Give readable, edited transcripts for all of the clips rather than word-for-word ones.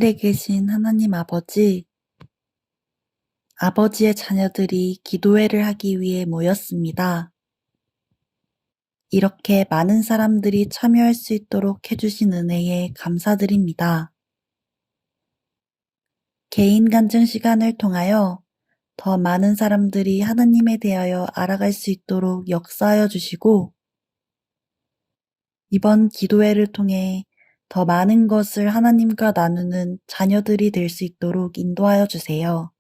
하늘에 계신 하나님 아버지, 아버지의 자녀들이 기도회를 하기 위해 모였습니다. 이렇게 많은 사람들이 참여할 수 있도록 해주신 은혜에 감사드립니다. 개인 간증 시간을 통하여 더 많은 사람들이 하나님에 대하여 알아갈 수 있도록 역사하여 주시고, 이번 기도회를 통해 더 많은 것을 하나님과 나누는 자녀들이 될 수 있도록 인도하여 주세요.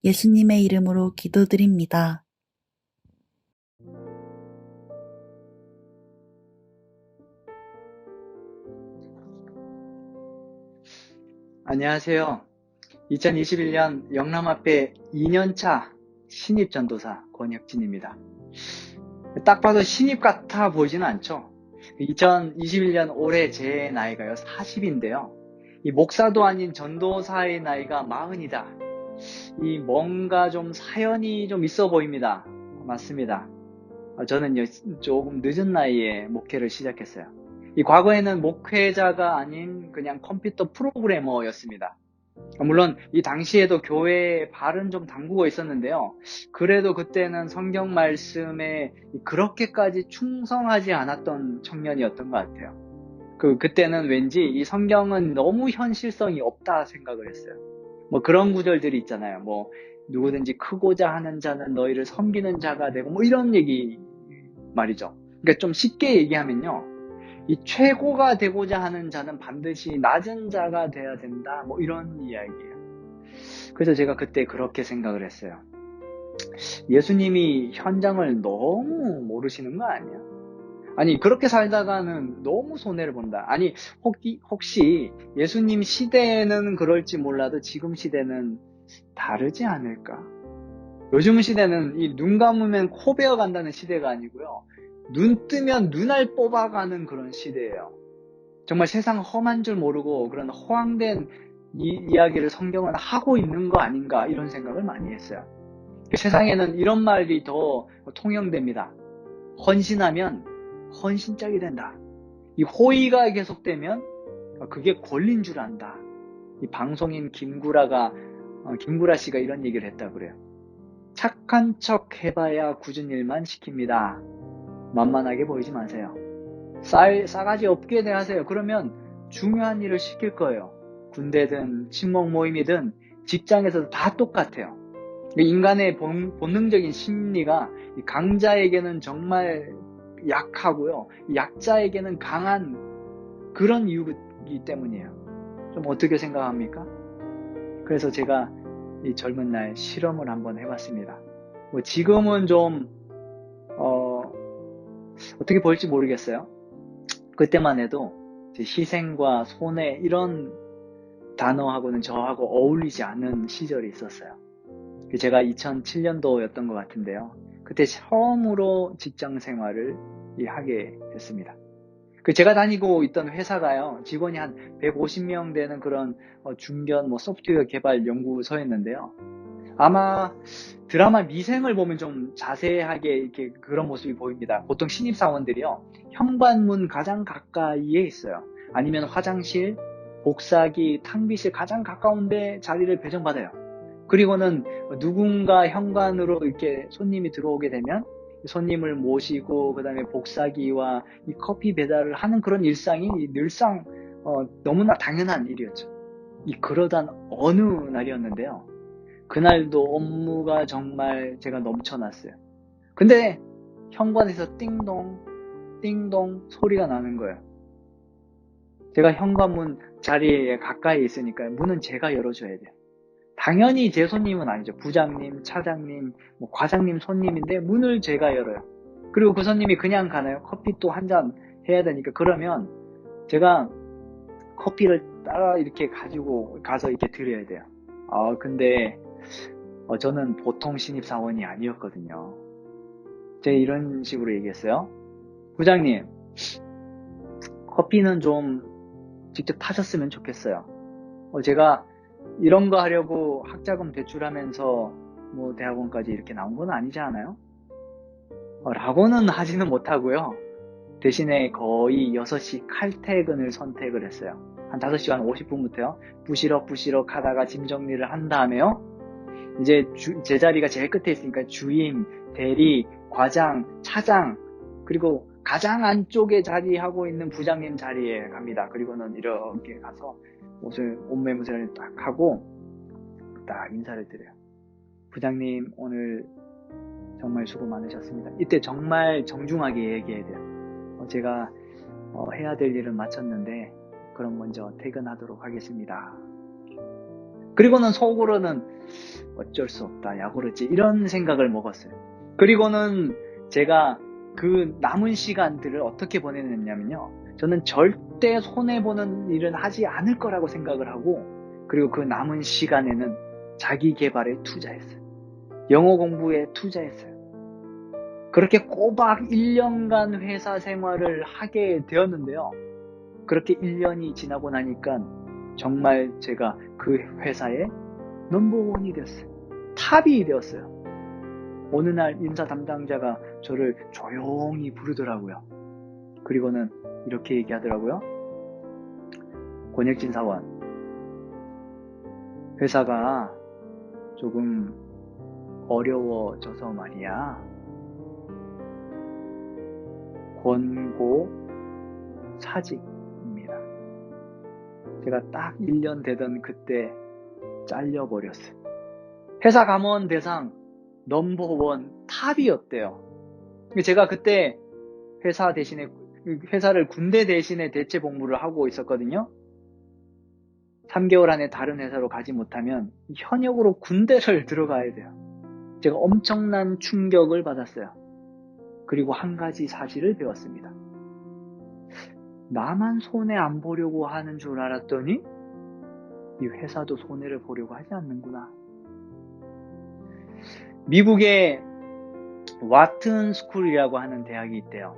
예수님의 이름으로 기도드립니다. 안녕하세요. 2021년 영남합회 2년차 신입전도사 권혁진입니다. 딱 봐도 신입 같아 보이지는 않죠? 2021년 올해 제 나이가요 40인데요. 이 목사도 아닌 전도사의 나이가 40이다. 이 뭔가 좀 사연이 좀 있어 보입니다. 맞습니다. 저는요 조금 늦은 나이에 목회를 시작했어요. 이 과거에는 목회자가 아닌 그냥 컴퓨터 프로그래머였습니다. 물론 이 당시에도 교회에 발은 좀 담그고 있었는데요. 그래도 그때는 성경 말씀에 그렇게까지 충성하지 않았던 청년이었던 것 같아요. 그때는 왠지 이 성경은 너무 현실성이 없다 생각을 했어요. 뭐 그런 구절들이 있잖아요. 뭐 누구든지 크고자 하는 자는 너희를 섬기는 자가 되고 뭐 이런 얘기 말이죠. 그러니까 좀 쉽게 얘기하면요. 이 최고가 되고자 하는 자는 반드시 낮은 자가 돼야 된다. 뭐 이런 이야기예요. 그래서 제가 그때 그렇게 생각을 했어요. 예수님이 현장을 너무 모르시는 거 아니야? 아니 그렇게 살다가는 너무 손해를 본다. 아니 혹시 예수님 시대에는 그럴지 몰라도 지금 시대는 다르지 않을까? 요즘 시대는 이 눈 감으면 코 베어 간다는 시대가 아니고요. 눈 뜨면 눈알 뽑아가는 그런 시대예요. 정말 세상 험한 줄 모르고 그런 허황된 이야기를 성경은 하고 있는 거 아닌가 이런 생각을 많이 했어요. 세상에는 이런 말이 더 통용됩니다. 헌신하면 헌신짝이 된다. 이 호의가 계속되면 그게 권리인 줄 안다. 이 방송인 김구라 씨가 이런 얘기를 했다고 그래요. 착한 척 해봐야 굳은 일만 시킵니다. 만만하게 보이지 마세요. 싸가지 없게 대하세요. 그러면 중요한 일을 시킬 거예요. 군대든 친목 모임이든 직장에서도 다 똑같아요. 인간의 본능적인 심리가 강자에게는 정말 약하고요. 약자에게는 강한 그런 이유이기 때문이에요. 좀 어떻게 생각합니까? 그래서 제가 이 젊은 날 실험을 한번 해봤습니다. 뭐 지금은 좀 어떻게 볼지 모르겠어요. 그때만 해도 희생과 손해 이런 단어하고는 저하고 어울리지 않는 시절이 있었어요. 제가 2007년도였던 것 같은데요. 그때 처음으로 직장 생활을 하게 됐습니다. 제가 다니고 있던 회사가요, 직원이 한 150명 되는 그런 중견 소프트웨어 개발 연구소였는데요. 아마 드라마 미생을 보면 좀 자세하게 이렇게 그런 모습이 보입니다. 보통 신입사원들이요, 현관문 가장 가까이에 있어요. 아니면 화장실, 복사기, 탕비실 가장 가까운데 자리를 배정받아요. 그리고는 누군가 현관으로 이렇게 손님이 들어오게 되면 손님을 모시고 그 다음에 복사기와 이 커피 배달을 하는 그런 일상이 늘상 너무나 당연한 일이었죠. 그러던 어느 날이었는데요. 그날도 업무가 정말 제가 넘쳐났어요. 근데 현관에서 띵동 띵동 소리가 나는 거예요. 제가 현관문 자리에 가까이 있으니까 문은 제가 열어줘야 돼요. 당연히 제 손님은 아니죠. 부장님, 차장님, 과장님 손님인데 문을 제가 열어요. 그리고 그 손님이 그냥 가나요? 커피 또 한 잔 해야 되니까. 그러면 제가 커피를 따라 이렇게 가지고 가서 이렇게 드려야 돼요. 근데 저는 보통 신입사원이 아니었거든요. 제가 이런 식으로 얘기했어요. 부장님, 커피는 좀 직접 타셨으면 좋겠어요. 제가 이런 거 하려고 학자금 대출하면서 대학원까지 이렇게 나온 건 아니지 않아요? 라고는 하지는 못하고요. 대신에 거의 6시 칼퇴근을 선택을 했어요. 한 5시간 50분부터요. 부시럭부시럭 하다가 짐 정리를 한 다음에요. 이제 제자리가 제일 끝에 있으니까 주임, 대리, 과장, 차장, 그리고 가장 안쪽에 자리하고 있는 부장님 자리에 갑니다. 그리고는 이렇게 가서 옷 매무새를 딱 하고 딱 인사를 드려요. 부장님, 오늘 정말 수고 많으셨습니다. 이때 정말 정중하게 얘기해야 돼요. 제가 해야 될 일은 마쳤는데 그럼 먼저 퇴근하도록 하겠습니다. 그리고는 속으로는 어쩔 수 없다, 야 그렇지, 이런 생각을 먹었어요. 그리고는 제가 그 남은 시간들을 어떻게 보내느냐면요, 저는 절대 손해보는 일은 하지 않을 거라고 생각을 하고, 그리고 그 남은 시간에는 자기 개발에 투자했어요. 영어 공부에 투자했어요. 그렇게 꼬박 1년간 회사 생활을 하게 되었는데요. 그렇게 1년이 지나고 나니까 정말 제가 그 회사의 넘버원이 됐어요. 탑이 되었어요. 어느 날 인사 담당자가 저를 조용히 부르더라고요. 그리고는 이렇게 얘기하더라고요. 권혁진 사원, 회사가 조금 어려워져서 말이야. 권고 사직입니다. 제가 딱 1년 되던 그때 잘려버렸어요. 회사 감원 대상 넘버원 탑이었대요. 제가 그때 회사를 군대 대신에 대체 복무를 하고 있었거든요. 3개월 안에 다른 회사로 가지 못하면 현역으로 군대를 들어가야 돼요. 제가 엄청난 충격을 받았어요. 그리고 한 가지 사실을 배웠습니다. 나만 손해 안 보려고 하는 줄 알았더니 이 회사도 손해를 보려고 하지 않는구나. 미국의 와튼 스쿨이라고 하는 대학이 있대요.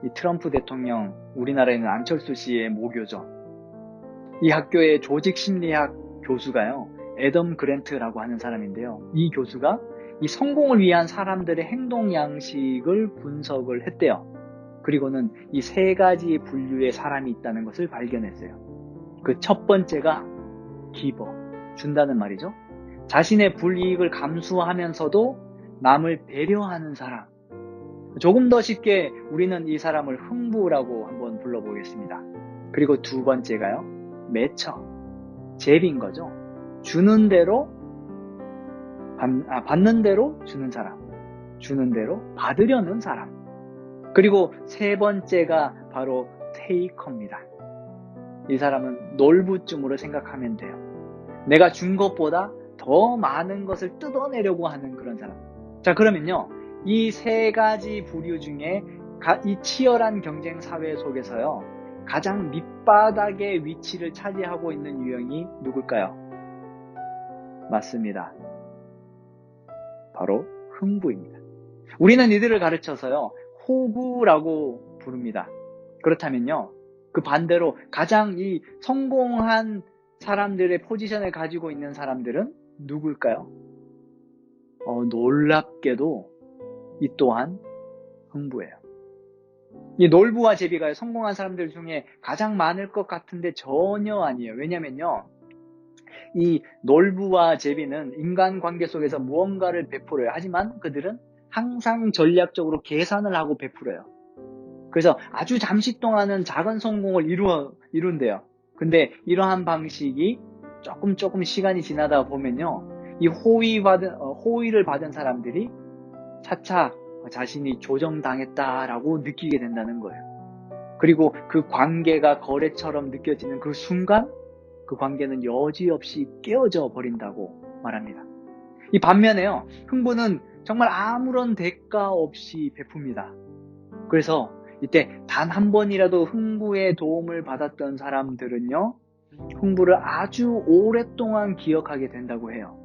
이 트럼프 대통령, 우리나라에는 안철수 씨의 모교죠. 이 학교의 조직심리학 교수가요, 애덤 그랜트라고 하는 사람인데요. 이 교수가 이 성공을 위한 사람들의 행동 양식을 분석을 했대요. 그리고는 이 3가지 분류의 사람이 있다는 것을 발견했어요. 그 첫 번째가 기버, 준다는 말이죠. 자신의 불이익을 감수하면서도 남을 배려하는 사람. 조금 더 쉽게 우리는 이 사람을 흥부라고 한번 불러보겠습니다. 그리고 2번째가요, 매처, 제비인 거죠. 주는 대로 받는 대로 주는 사람, 주는 대로 받으려는 사람. 그리고 3번째가 바로 테이커입니다. 이 사람은 놀부쯤으로 생각하면 돼요. 내가 준 것보다 더 많은 것을 뜯어내려고 하는 그런 사람. 자, 그러면요, 이 3가지 부류 중에 이 치열한 경쟁 사회 속에서요, 가장 밑바닥의 위치를 차지하고 있는 유형이 누굴까요? 맞습니다. 바로 흥부입니다. 우리는 이들을 가르쳐서요, 호구라고 부릅니다. 그렇다면요, 그 반대로 가장 이 성공한 사람들의 포지션을 가지고 있는 사람들은 누굴까요? 놀랍게도 이 또한 흥부예요. 이 놀부와 제비가 성공한 사람들 중에 가장 많을 것 같은데 전혀 아니에요. 왜냐면요, 이 놀부와 제비는 인간관계 속에서 무언가를 베풀어요. 하지만 그들은 항상 전략적으로 계산을 하고 베풀어요. 그래서 아주 잠시 동안은 작은 성공을 이룬대요. 근데 이러한 방식이 조금 시간이 지나다 보면요, 이 호의를 받은 사람들이 차차 자신이 조정당했다라고 느끼게 된다는 거예요. 그리고 그 관계가 거래처럼 느껴지는 그 순간, 그 관계는 여지없이 깨어져 버린다고 말합니다. 이 반면에요, 흥부는 정말 아무런 대가 없이 베풉니다. 그래서 이때 단 한 번이라도 흥부의 도움을 받았던 사람들은요, 흥부를 아주 오랫동안 기억하게 된다고 해요.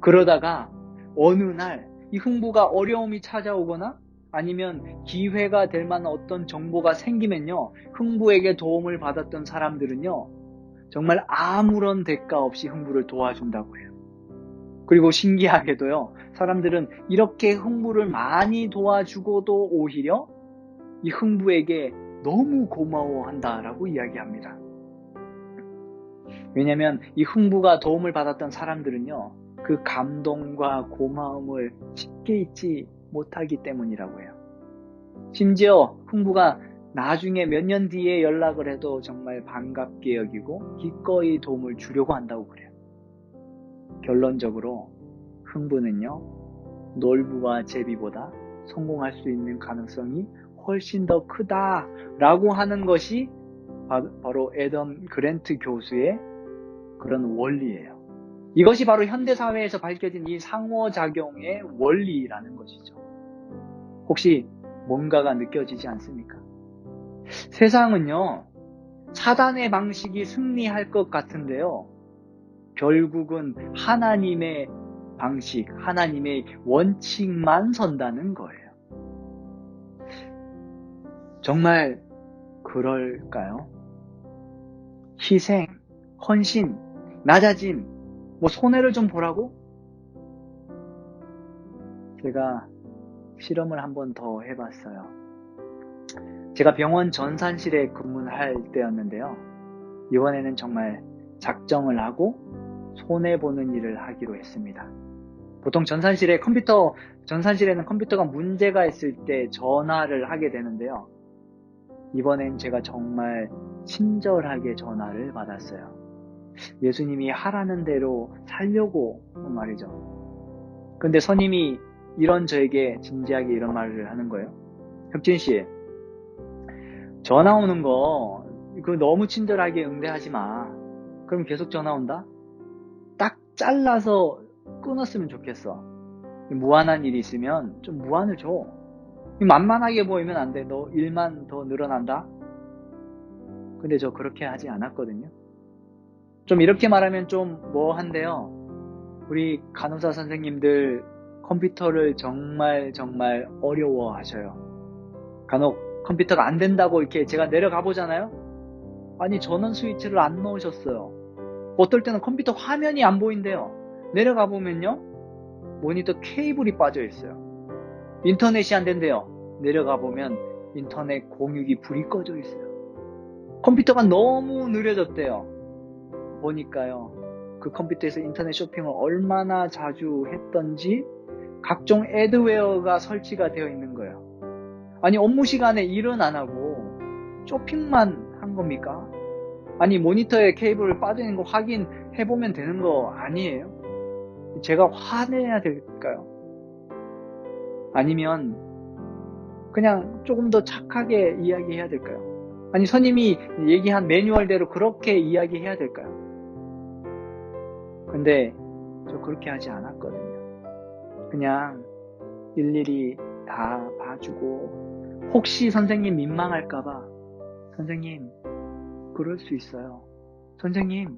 그러다가 어느 날 이 흥부가 어려움이 찾아오거나 아니면 기회가 될 만한 어떤 정보가 생기면요, 흥부에게 도움을 받았던 사람들은요, 정말 아무런 대가 없이 흥부를 도와준다고 해요. 그리고 신기하게도요, 사람들은 이렇게 흥부를 많이 도와주고도 오히려 이 흥부에게 너무 고마워한다라고 이야기합니다. 왜냐면 이 흥부가 도움을 받았던 사람들은요, 그 감동과 고마움을 쉽게 잊지 못하기 때문이라고 해요. 심지어 흥부가 나중에 몇 년 뒤에 연락을 해도 정말 반갑게 여기고 기꺼이 도움을 주려고 한다고 그래요. 결론적으로 흥부는요, 놀부와 제비보다 성공할 수 있는 가능성이 훨씬 더 크다라고 하는 것이 바로 애덤 그랜트 교수의 그런 원리예요. 이것이 바로 현대사회에서 밝혀진 이 상호작용의 원리라는 것이죠. 혹시 뭔가가 느껴지지 않습니까? 세상은요, 사단의 방식이 승리할 것 같은데요, 결국은 하나님의 방식, 하나님의 원칙만 선다는 거예요. 정말 그럴까요? 희생, 헌신, 낮아짐, 손해를 좀 보라고? 제가 실험을 한 번 더 해봤어요. 제가 병원 전산실에 근무할 때였는데요. 이번에는 정말 작정을 하고 손해보는 일을 하기로 했습니다. 보통 전산실에는 컴퓨터가 문제가 있을 때 전화를 하게 되는데요. 이번엔 제가 정말 친절하게 전화를 받았어요. 예수님이 하라는 대로 살려고 말이죠. 근데 선임이 저에게 진지하게 이런 말을 하는 거예요. 혁진씨, 전화 오는 거 그거 너무 친절하게 응대하지 마. 그럼 계속 전화 온다? 딱 잘라서 끊었으면 좋겠어. 무한한 일이 있으면 좀 무한을 줘. 만만하게 보이면 안 돼. 너 일만 더 늘어난다? 근데 저 그렇게 하지 않았거든요. 좀 이렇게 말하면 좀 뭐한데요. 우리 간호사 선생님들 컴퓨터를 정말 어려워하셔요. 간혹 컴퓨터가 안 된다고 이렇게 제가 내려가 보잖아요. 아니, 전원 스위치를 안 넣으셨어요. 어떨 때는 컴퓨터 화면이 안 보인대요. 내려가 보면요, 모니터 케이블이 빠져 있어요. 인터넷이 안 된대요. 내려가 보면 인터넷 공유기 불이 꺼져 있어요. 컴퓨터가 너무 느려졌대요. 보니까요, 그 컴퓨터에서 인터넷 쇼핑을 얼마나 자주 했던지 각종 애드웨어가 설치가 되어 있는 거예요. 아니, 업무 시간에 일은 안 하고 쇼핑만 한 겁니까? 아니, 모니터에 케이블 빠져있는 거 확인해보면 되는 거 아니에요? 제가 화내야 될까요? 아니면 그냥 조금 더 착하게 이야기해야 될까요? 아니, 선임이 얘기한 매뉴얼대로 그렇게 이야기해야 될까요? 근데 저 그렇게 하지 않았거든요. 그냥 일일이 다 봐주고, 혹시 선생님 민망할까봐, 선생님 그럴 수 있어요. 선생님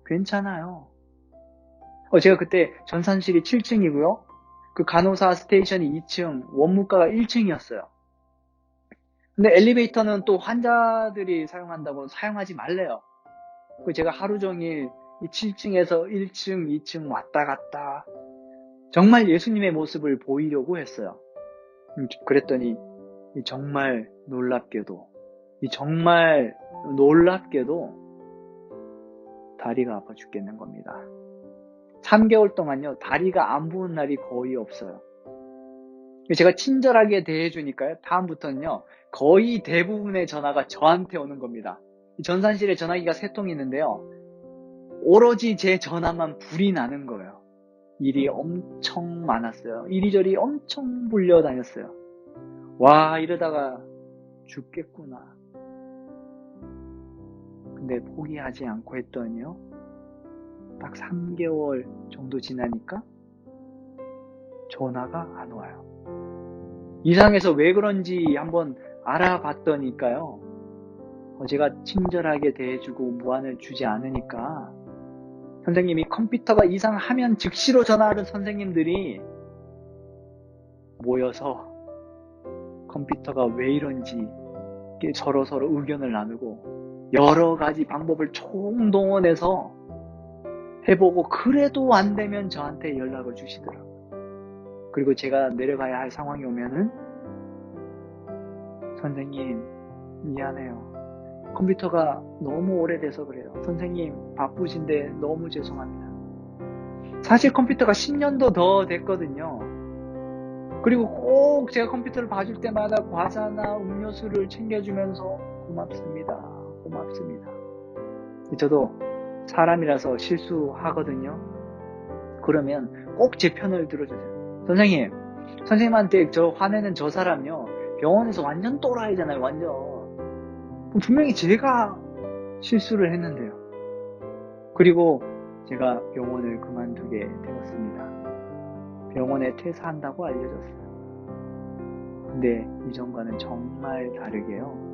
괜찮아요. 제가 그때 전산실이 7층이고요. 그 간호사 스테이션이 2층, 원무과가 1층이었어요. 근데 엘리베이터는 또 환자들이 사용한다고 사용하지 말래요. 제가 하루 종일 이 7층에서 1층, 2층 왔다 갔다 정말 예수님의 모습을 보이려고 했어요. 그랬더니 정말 놀랍게도 다리가 아파 죽겠는 겁니다. 3개월 동안요, 다리가 안 부은 날이 거의 없어요. 제가 친절하게 대해주니까요, 다음부터는요, 거의 대부분의 전화가 저한테 오는 겁니다. 전산실에 전화기가 3통이 있는데요, 오로지 제 전화만 불이 나는 거예요. 일이 엄청 많았어요. 이리저리 엄청 불려다녔어요. 와, 이러다가 죽겠구나. 근데 포기하지 않고 했더니요, 딱 3개월 정도 지나니까 전화가 안 와요. 이상해서 왜 그런지 한번 알아봤더니까요, 제가 친절하게 대해주고 무한을 주지 않으니까 선생님이 컴퓨터가 이상하면 즉시로 전화하는 선생님들이 모여서 컴퓨터가 왜 이런지 서로 의견을 나누고 여러 가지 방법을 총동원해서 해보고, 그래도 안 되면 저한테 연락을 주시더라고요. 그리고 제가 내려가야 할 상황이 오면은, 선생님 미안해요. 컴퓨터가 너무 오래돼서 그래요. 선생님 바쁘신데 너무 죄송합니다. 사실 컴퓨터가 10년도 더 됐거든요. 그리고 꼭 제가 컴퓨터를 봐줄 때마다 과자나 음료수를 챙겨주면서 고맙습니다. 고맙습니다. 저도 사람이라서 실수하거든요. 그러면 꼭 제 편을 들어주세요. 선생님한테 저 화내는 저 사람요. 병원에서 완전 또라이잖아요. 완전. 분명히 제가 실수를 했는데요. 그리고 제가 병원을 그만두게 되었습니다. 병원에 퇴사한다고 알려졌어요. 근데 이전과는 정말 다르게요.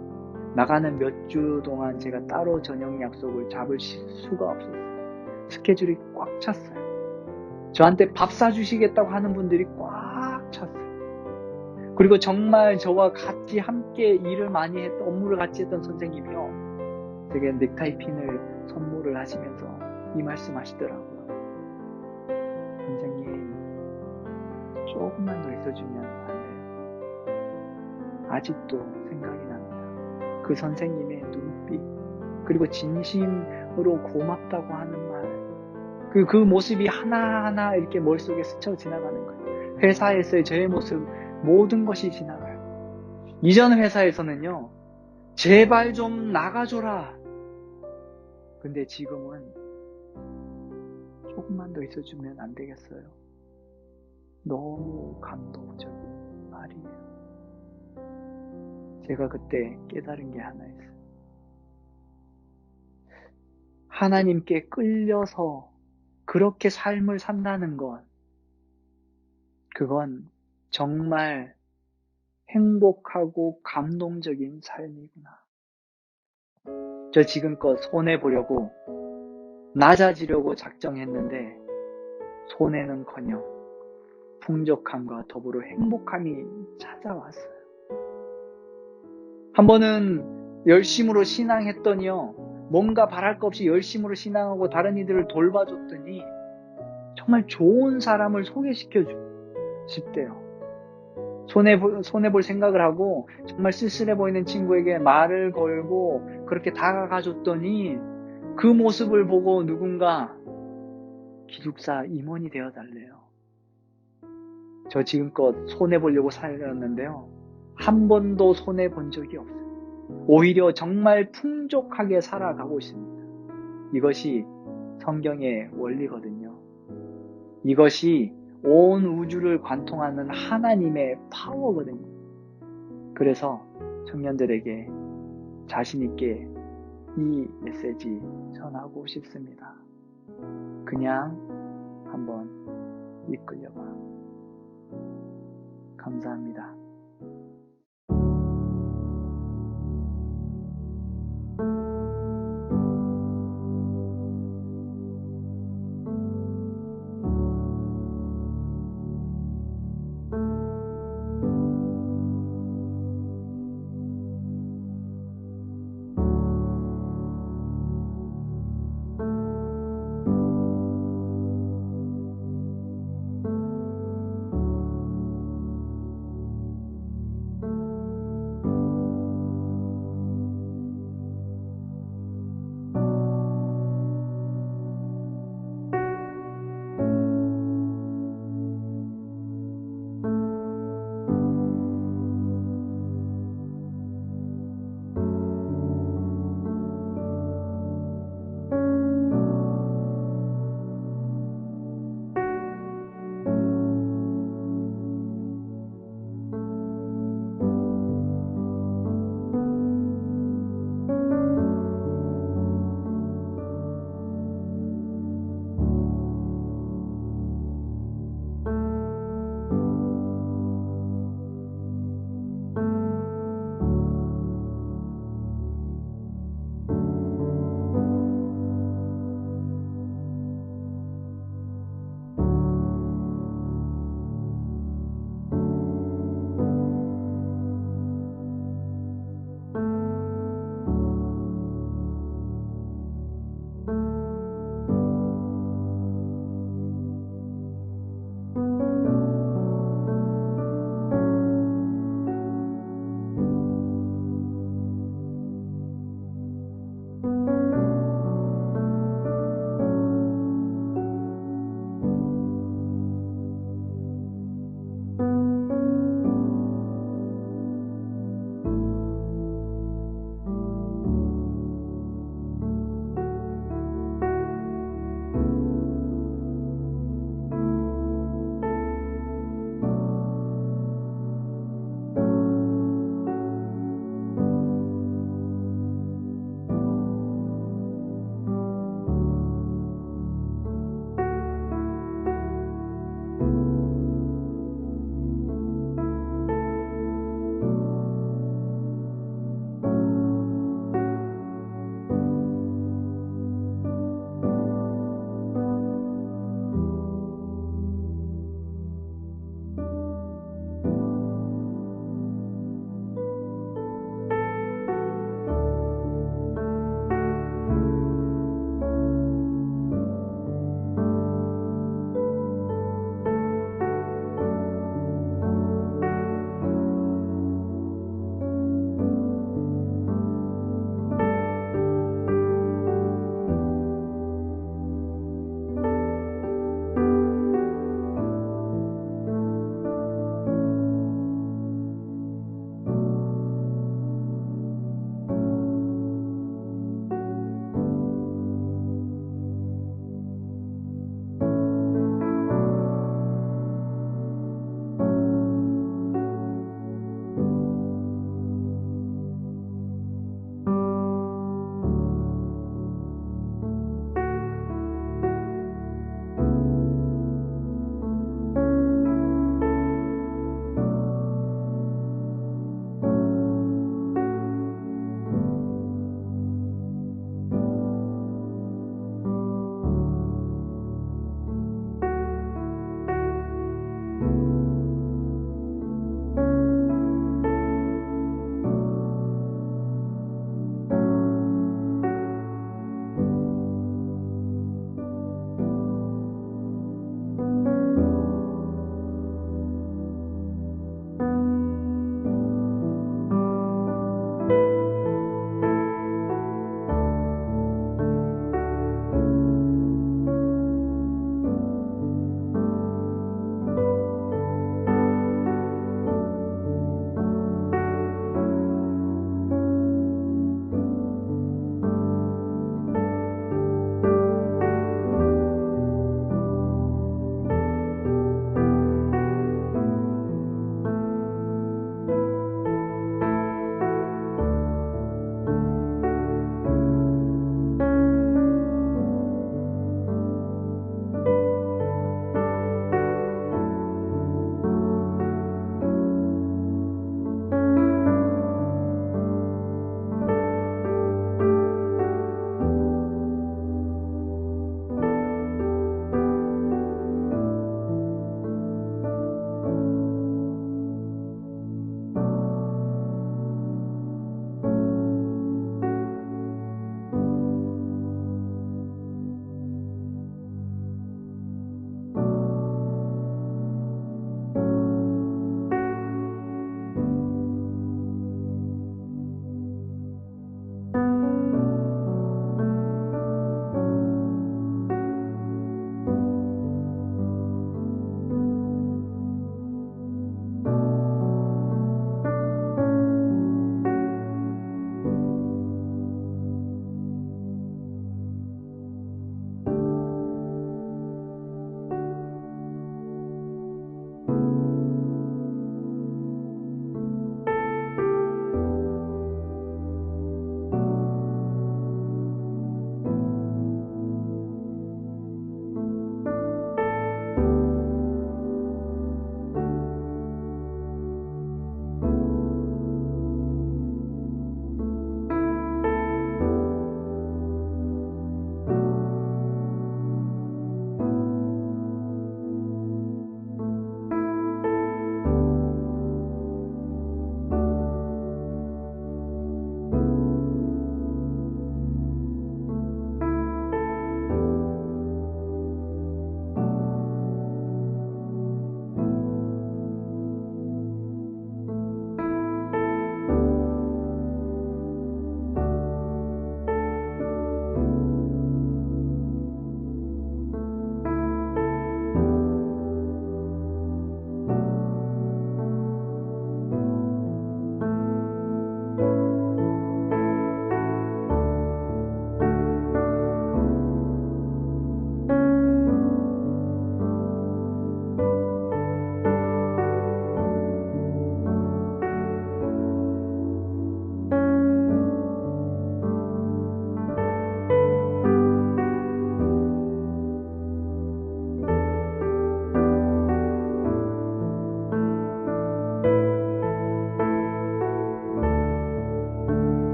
나가는 몇 주 동안 제가 따로 저녁 약속을 잡을 수가 없었어요. 스케줄이 꽉 찼어요. 저한테 밥 사주시겠다고 하는 분들이 꽉 찼어요. 그리고 정말 저와 같이 함께 일을 많이 했던, 업무를 같이 했던 선생님이요. 제게 넥타이 핀을 선물을 하시면서 이 말씀 하시더라고요. 선생님, 조금만 더 있어주면 안 돼요. 아직도 생각이 납니다. 그 선생님의 눈빛, 그리고 진심으로 고맙다고 하는 말, 그 모습이 하나하나 이렇게 머릿속에 스쳐 지나가는 거예요. 회사에서의 저의 모습, 모든 것이 지나가요. 이전 회사에서는요, 제발 좀 나가줘라. 근데 지금은 조금만 더 있어주면 안 되겠어요. 너무 감동적인 말이에요. 제가 그때 깨달은 게 하나 있어요. 하나님께 끌려서 그렇게 삶을 산다는 것, 그건 정말 행복하고 감동적인 삶이구나. 저 지금껏 손해보려고 낮아지려고 작정했는데 손해는커녕 풍족함과 더불어 행복함이 찾아왔어요. 한 번은 열심으로 신앙했더니요, 뭔가 바랄 것 없이 열심으로 신앙하고 다른 이들을 돌봐줬더니 정말 좋은 사람을 소개시켜 싶대요. 손해볼 생각을 하고 정말 쓸쓸해 보이는 친구에게 말을 걸고 그렇게 다가가 줬더니 그 모습을 보고 누군가 기숙사 임원이 되어 달래요. 저 지금껏 손해보려고 살았는데요, 한 번도 손해본 적이 없어요. 오히려 정말 풍족하게 살아가고 있습니다. 이것이 성경의 원리거든요. 이것이 온 우주를 관통하는 하나님의 파워거든요. 그래서 청년들에게 자신있게 이 메시지 전하고 싶습니다. 그냥 한번 이끌려봐. 감사합니다.